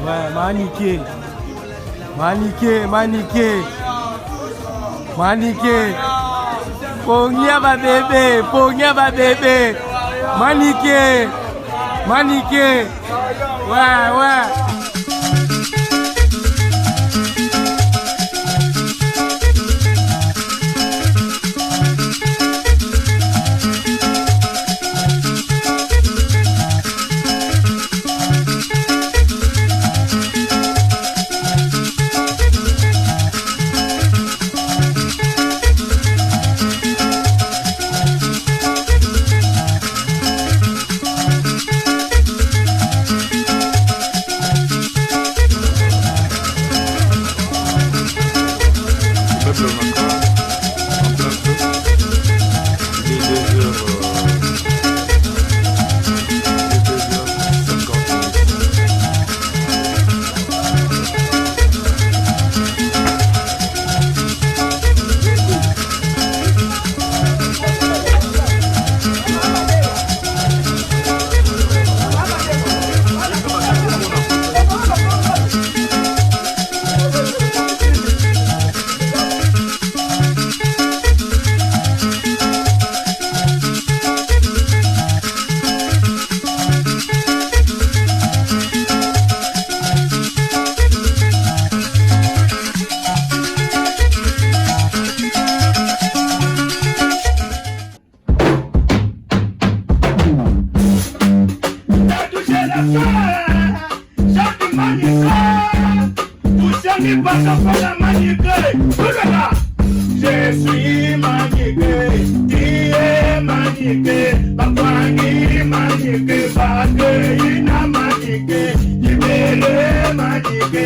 Ouais, maniqué. Pongia ba bébé. Maniqué. Ouais. Je suis maniqué, tu es maniqué, Bakwangi maniqué, Bakeina maniqué, Jibele maniqué,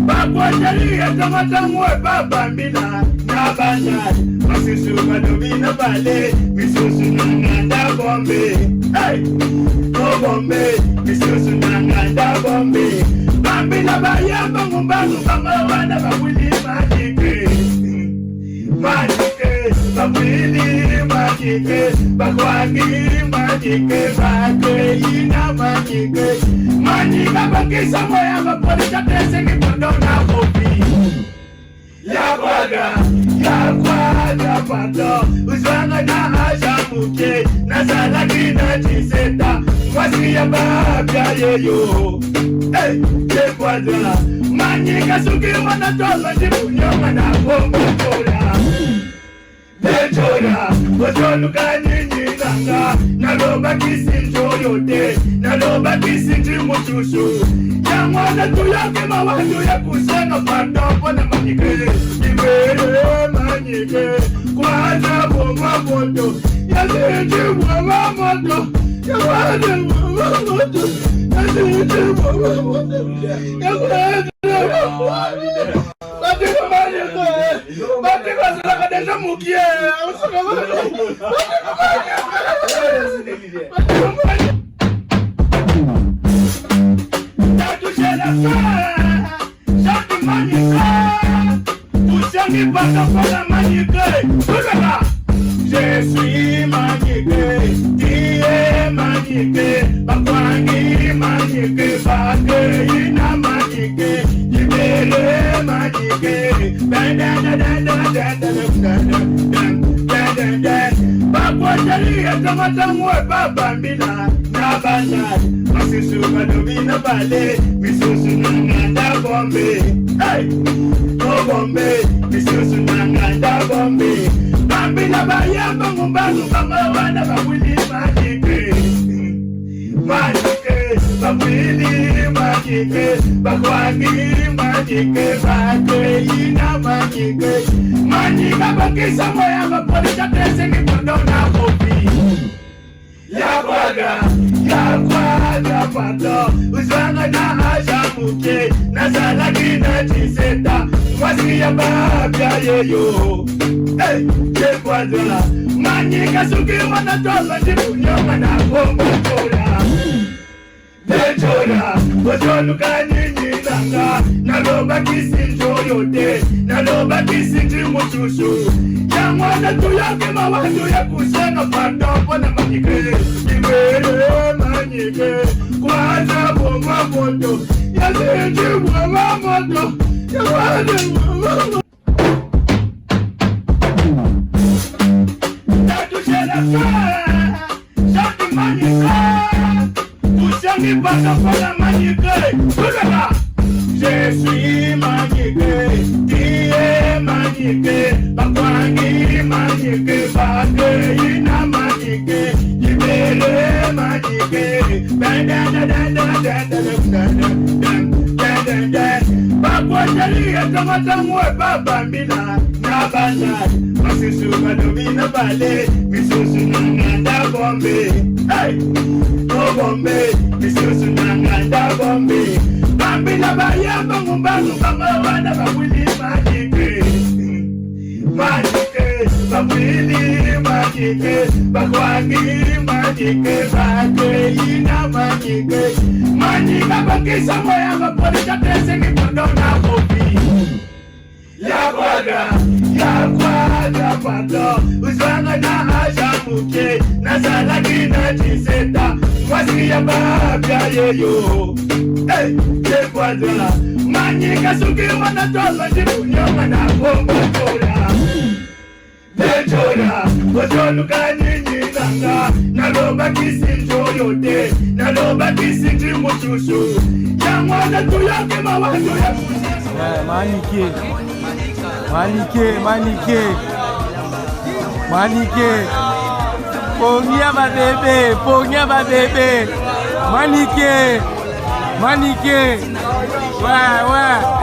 Bakwajali atamatangwe babambina nabanya, Masisu madobina bale, Misusu nanganda bombe, hey, no bombe, Misusu nanganda bombe. Bambina bayamba ngumbangu bamawana bawili majike bawili majike bakwangi majike bakeina majike manika bakisa moya bapolita tese kipondona kopi yakwaga pato uzwanga na ajamuke na salaki na jiseta kwasi ya babya yeyo. Hey, Kwadra, Manika Sukima na Tola, Jibunyama na Bombola. Detora, Wazolukani Nanga, Naloba kissing Toyote, Naloba kissing Timutusu. Yamana to Yakima, what do you send a part of one of Manike? Manike, Quadra, Bomamoto, Yazi, Bomamoto, Yawamoto. Je suis maniqué, tu es maniqué, Bakwangi maniqué, Bakeina maniqué, Jibele maniqué, Bakwajali atamatangwe babambina nabanya, Masisu madobina bale, Misusu nanganda bombe, hey, no bombe, Misusu nanganda bombe. Bambina bayamba ngumbangu bamawana bawili majike bawili majike bakwangi majike bakeina majike manika bakisa moya bapolita tese kipondona kopi yakwaga pato uzwanga na ajamuke na salaki na jiseta kwasi ya babya yeyo. Hey, Kwadra, Manika Sukima na Tola, Jibunyama na Bombola. Detora, Wazolukani Nanga, Naloba kissing Toyote, naloba kisiti mushushu ya mwana tuyake mawazo ya kusena padopo na manyike ibele manyike kwanza bomba moto ya zinji bomba moto ya wane bomba moto tatushela kaa shaki manyike ushani baka pala manyike kulala je suis magnifique, Dieu magnifique, Bakwangi magnifique, Bakeina magnifique, Libere magnifique, Bakwajalia tamatamwe babambila, Nabana, Masusu Madomina Bale, Misusu Nanganda Bombe, hey, no Bombe, Misusu Nanganda Bombe, Bambila bayamba mumbangu bamwana bawili magike magike bawili magike bakwangi magike bakeina magike manika bakisa moya bapolita tese ni kondona kopi yakwada pado uzwanga na ajamuke nazalaki na tiseta mwasi ya babya yeyo Jekwada manyika suki wana toba jibunyoma na bomba tola Dejola Ojolu kanyinyi nanga Naloba kisi njoyote Naloba kisi jimushushu ya mwana tuyake mawazo ya kusesa Manike Pongia babebe Manike, ouais.